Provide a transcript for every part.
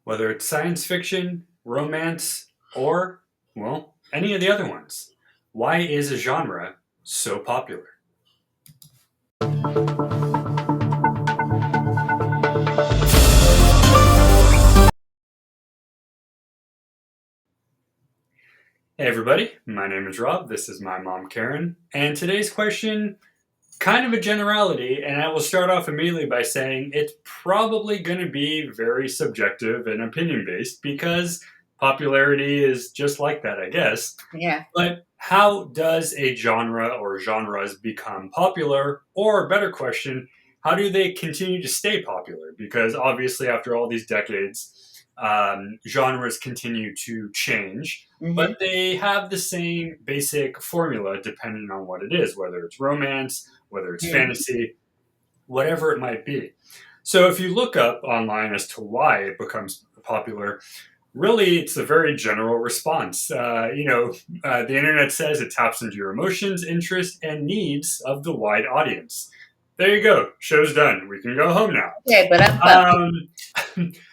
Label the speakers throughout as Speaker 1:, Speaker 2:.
Speaker 1: whether it's science fiction, romance, or, well, any of the other ones. Why is a genre so popular? Hey everybody, my name is Rob, this is my mom Karen, and today's question, kind of a generality, and I will start off immediately by saying it's probably going to be very subjective and opinion based because popularity is just like that, I guess.
Speaker 2: Yeah.
Speaker 1: But how does a genre or genres become popular? Or, a better question, how do they continue to stay popular? Because obviously, after all these decades, genres continue to change,
Speaker 2: Mm-hmm.
Speaker 1: but they have the same basic formula depending on what it is, whether it's romance, whether it's
Speaker 2: Mm.
Speaker 1: fantasy, whatever it might be. So, if you look up online as to why it becomes popular, really, it's a very general response. The internet says it taps into your emotions, interests, and needs of the wide audience. There you go. Show's done. We can go home now.
Speaker 2: Okay, but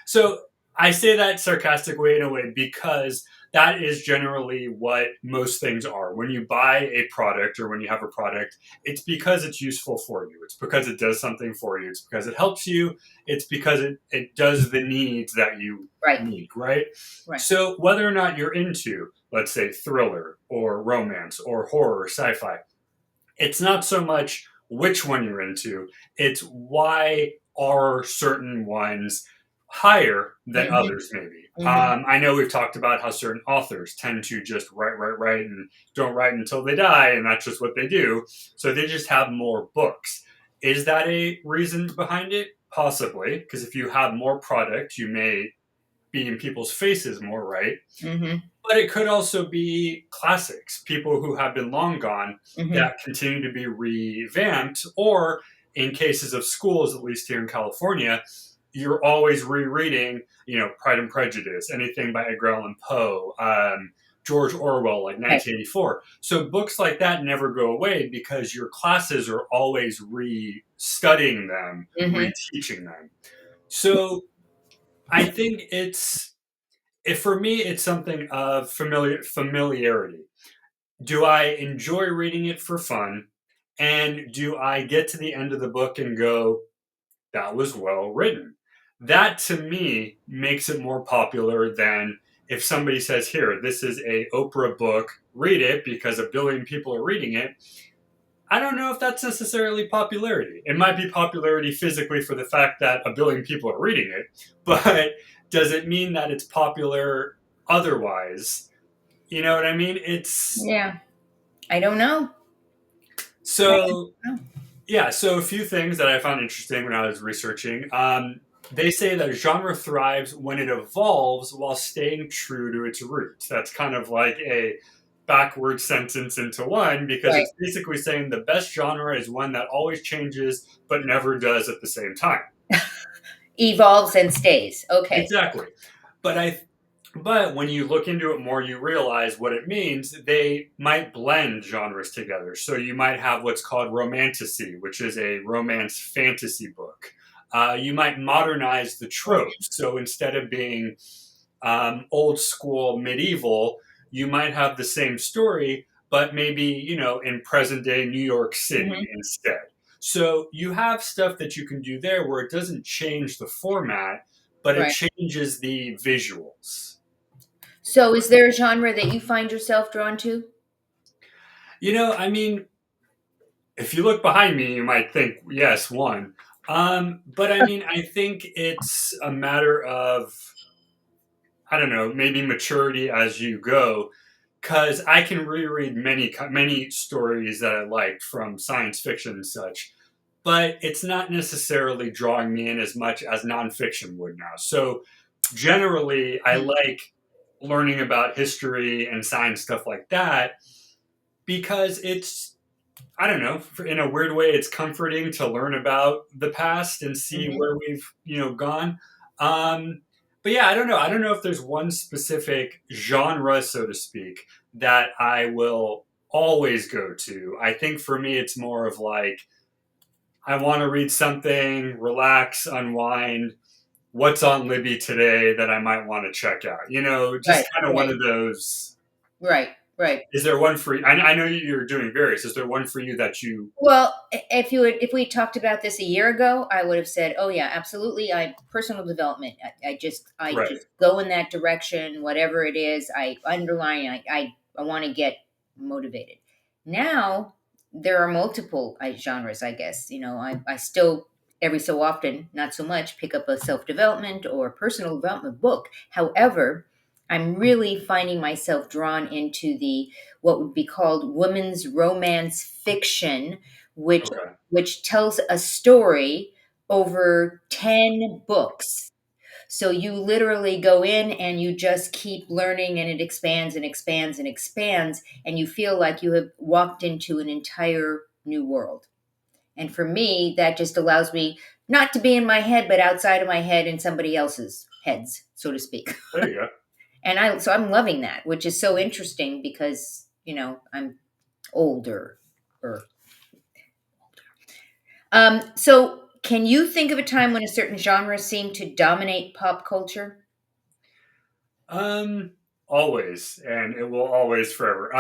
Speaker 1: So I say that sarcastically in a way because that is generally what most things are. When you buy a product or when you have a product, it's because it's useful for you. It's because it does something for you. It's because it helps you. It's because it does the needs that you
Speaker 2: right,
Speaker 1: need, right?
Speaker 2: right.
Speaker 1: So whether or not you're into, let's say, thriller or romance or horror or sci-fi, it's not so much which one you're into, it's why are certain ones higher than
Speaker 2: Mm-hmm.
Speaker 1: others, maybe.
Speaker 2: Mm-hmm.
Speaker 1: I know we've talked about how certain authors tend to just write, and don't write until they die, and that's just what they do. So they just have more books. Is that a reason behind it? Possibly, because if you have more product, you may be in people's faces more, right?
Speaker 2: Mm-hmm.
Speaker 1: But it could also be classics, people who have been long gone
Speaker 2: Mm-hmm.
Speaker 1: that continue to be revamped, or in cases of schools, at least here in California, you're always rereading, Pride and Prejudice, anything by Edgar Allan Poe, George Orwell, like
Speaker 2: Right.
Speaker 1: 1984. So books like that never go away because your classes are always re-studying them,
Speaker 2: Mm-hmm.
Speaker 1: reteaching them. So I think if for me it's something of familiarity. Do I enjoy reading it for fun, and do I get to the end of the book and go, that was well written? That to me makes it more popular than if somebody says, here, this is a Oprah book, read it because a billion people are reading it. I don't know if that's necessarily popularity. It might be popularity physically for the fact that a billion people are reading it, but does it mean that it's popular otherwise? You know what I mean? It's
Speaker 2: Yeah. I don't know. I
Speaker 1: so,
Speaker 2: don't know.
Speaker 1: yeah. So, a few things that I found interesting when I was researching. They say that a genre thrives when it evolves while staying true to its roots. That's kind of like a backward sentence into one because
Speaker 2: Right.
Speaker 1: it's basically saying the best genre is one that always changes but never does at the same time.
Speaker 2: Evolves and stays. Okay.
Speaker 1: Exactly. But but when you look into it more, you realize what it means. They might blend genres together. So you might have what's called romantasy, which is a romance fantasy book. You might modernize the tropes. So instead of being old school medieval, you might have the same story, but maybe, in present day New York
Speaker 2: Mm-hmm.
Speaker 1: City instead. So you have stuff that you can do there where it doesn't change the format, but it
Speaker 2: Right.
Speaker 1: changes the visuals.
Speaker 2: So is there a genre that you find yourself drawn to?
Speaker 1: I mean, if you look behind me, you might think, yes, one. But I mean, I think it's a matter of, I don't know, maybe maturity as you go. Because I can reread many stories that I liked from science fiction and such, but it's not necessarily drawing me in as much as nonfiction would now. So generally, I
Speaker 2: Mm.
Speaker 1: like learning about history and science stuff like that because it's, I don't know, in a weird way, it's comforting to learn about the past and see
Speaker 2: Mm-hmm.
Speaker 1: where we've, gone. Um, but yeah, I don't know. I don't know if there's one specific genre, so to speak, that I will always go to. I think for me, it's more of like, I want to read something, relax, unwind, what's on Libby today that I might want to check out.
Speaker 2: Right,
Speaker 1: Just kind of one
Speaker 2: right,
Speaker 1: of those.
Speaker 2: right, right.
Speaker 1: Is there one for you? I know you're doing various. Is there one for you that you?
Speaker 2: Well, if we talked about this a year ago, I would have said, "Oh yeah, absolutely." I personal development. I
Speaker 1: Right.
Speaker 2: just go in that direction. Whatever it is, I underline. I want to get motivated. Now there are multiple genres. I guess I still every so often, not so much, pick up a self development or personal development book. However, I'm really finding myself drawn into the what would be called women's romance fiction, which
Speaker 1: Okay.
Speaker 2: which tells a story over 10 books. So you literally go in and you just keep learning, and it expands and expands and expands, and you feel like you have walked into an entire new world. And for me, that just allows me not to be in my head, but outside of my head in somebody else's heads, so to speak.
Speaker 1: There you go.
Speaker 2: And I'm loving that, which is so interesting because, I'm older. Or so can you think of a time when a certain genre seemed to dominate pop culture?
Speaker 1: Um, Always, and it will always forever.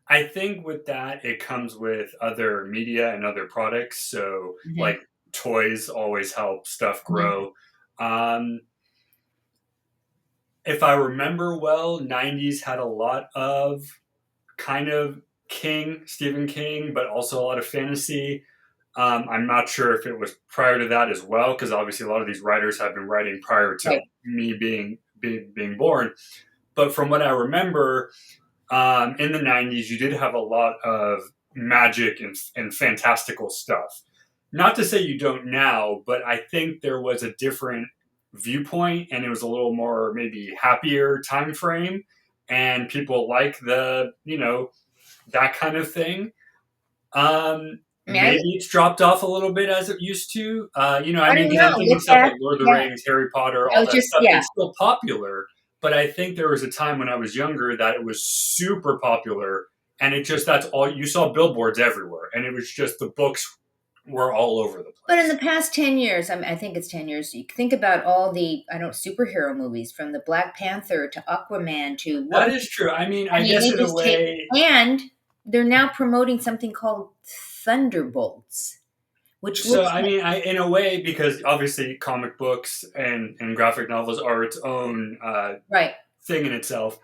Speaker 1: I think with that, it comes with other media and other products. So,
Speaker 2: Hmm.
Speaker 1: like toys always help stuff
Speaker 2: Hmm.
Speaker 1: grow. Um, if I remember well, 90s had a lot of kind of Stephen King, but also a lot of fantasy. I'm not sure if it was prior to that as well, because obviously a lot of these writers have been writing prior to
Speaker 2: Right.
Speaker 1: me being born. But from what I remember, in the 90s, you did have a lot of magic and fantastical stuff. Not to say you don't now, but I think there was a different viewpoint and it was a little more maybe happier time frame. And people like that kind of thing.
Speaker 2: I mean,
Speaker 1: Maybe it's dropped off a little bit as it used to. I
Speaker 2: I
Speaker 1: mean,
Speaker 2: don't
Speaker 1: because
Speaker 2: know.
Speaker 1: I'm thinking
Speaker 2: Look
Speaker 1: stuff
Speaker 2: back.
Speaker 1: like Lord of the
Speaker 2: Yeah.
Speaker 1: Rings, Harry Potter,
Speaker 2: I
Speaker 1: all
Speaker 2: was
Speaker 1: that
Speaker 2: just,
Speaker 1: stuff.
Speaker 2: yeah.
Speaker 1: It's still popular, but I think there was a time when I was younger that it was super popular, and that's all you saw billboards everywhere, and it was just the books were all over the
Speaker 2: But in the
Speaker 1: place.
Speaker 2: past 10 years, I think it's 10 years, you think about all the, I don't superhero movies from the Black Panther to Aquaman to
Speaker 1: That is true. I mean,
Speaker 2: I
Speaker 1: I
Speaker 2: mean,
Speaker 1: guess
Speaker 2: they
Speaker 1: in a
Speaker 2: just take,
Speaker 1: way.
Speaker 2: and they're now promoting something called Thunderbolts, which
Speaker 1: So
Speaker 2: looks
Speaker 1: I mean, in a way, because obviously comic books and graphic novels are its own
Speaker 2: right.
Speaker 1: thing in itself.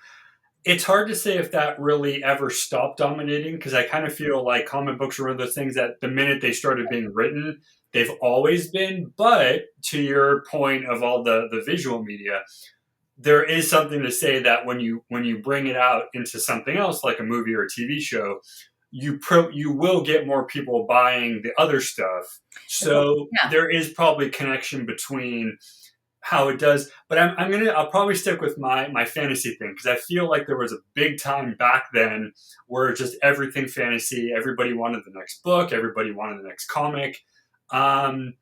Speaker 1: It's hard to say if that really ever stopped dominating because I kind of feel like comic books are one of those things that the minute they started being written, they've always been. But to your point of all the visual media, there is something to say that when you bring it out into something else like a movie or a TV show, you will get more people buying the other stuff. So
Speaker 2: Yeah.
Speaker 1: there is probably connection between how it does. But I'll probably stick with my fantasy thing because I feel like there was a big time back then where just everything fantasy, everybody wanted the next book, everybody wanted the next comic. Um,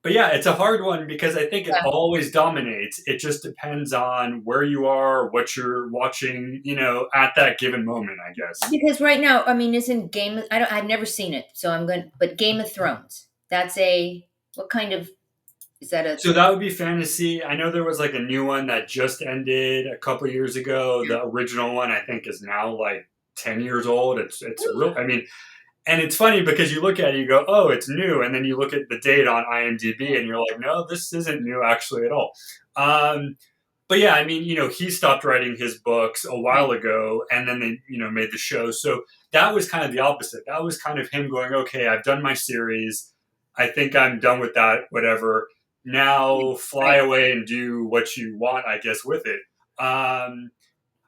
Speaker 1: but yeah, it's a hard one because I think it
Speaker 2: Yeah.
Speaker 1: always dominates. It just depends on where you are, what you're watching, at that given moment, I guess.
Speaker 2: Because right now, I mean, isn't I've never seen it, so but Game of Thrones. What kind of, is that a,
Speaker 1: So that would be fantasy. I know there was like a new one that just ended a couple years ago. The original one I think is now like 10 years old. It's real. I mean, and it's funny because you look at it, you go, "Oh, it's new," and then you look at the date on IMDb, and you're like, "No, this isn't new actually at all." Um, but yeah, I mean, he stopped writing his books a
Speaker 2: right?
Speaker 1: while ago, and then they, made the show. So that was kind of the opposite. That was kind of him going, "Okay, I've done my series. I think I'm done with that. Whatever. Now fly
Speaker 2: Right.
Speaker 1: away and do what you want, I guess, with it."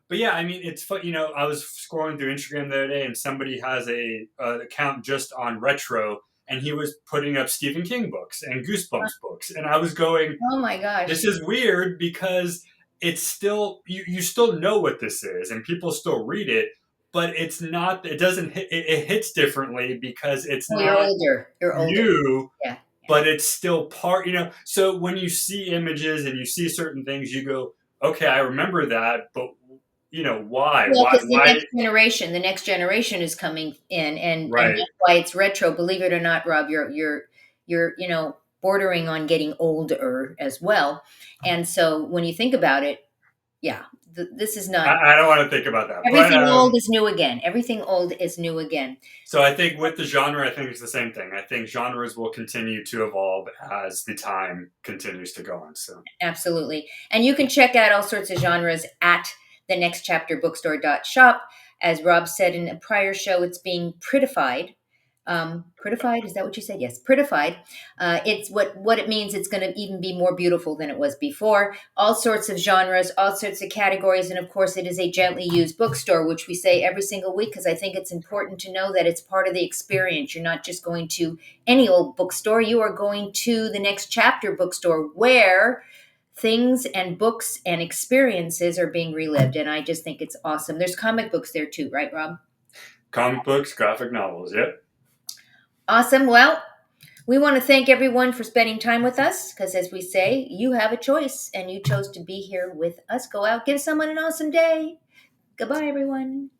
Speaker 1: But yeah, I mean, it's fun. I was scrolling through Instagram the other day, and somebody has a account just on retro, and he was putting up Stephen King books and Goosebumps books, and I was going,
Speaker 2: Oh my gosh.
Speaker 1: this is weird because it's still you still know what this is and people still read it, but it's not it doesn't hit it hits differently because it's
Speaker 2: Oh, you're
Speaker 1: not
Speaker 2: older. You're older.
Speaker 1: new,
Speaker 2: Yeah.
Speaker 1: but it's still so when you see images and you see certain things you go, okay, I remember that, but why
Speaker 2: Well,
Speaker 1: why
Speaker 2: because
Speaker 1: why
Speaker 2: the next generation is coming in, and
Speaker 1: right.
Speaker 2: that's why it's retro. Believe it or not, Rob, you're, bordering on getting older as well. And so when you think about it, yeah, this is not
Speaker 1: I don't want to think about that. But
Speaker 2: everything old is new again. Everything old is new again.
Speaker 1: so I think with the genre, I think it's the same thing. I think genres will continue to evolve as the time continues to go on. So
Speaker 2: Absolutely. And you can check out all sorts of genres at the Next Chapter Bookstore.shop. As Rob said in a prior show, it's being prettified. Prettified, is that what you said? Yes, prettified. It's what it means. It's going to even be more beautiful than it was before. All sorts of genres, all sorts of categories, and of course, it is a gently used bookstore, which we say every single week because I think it's important to know that it's part of the experience. You're not just going to any old bookstore; you are going to the Next Chapter Bookstore, where things and books and experiences are being relived, and I just think it's awesome. There's comic books there too, right, Rob?
Speaker 1: comic books, graphic novels. Yep.
Speaker 2: Awesome. Well, we want to thank everyone for spending time with us because, as we say, you have a choice and you chose to be here with us. Go out, give someone an awesome day. Goodbye, everyone.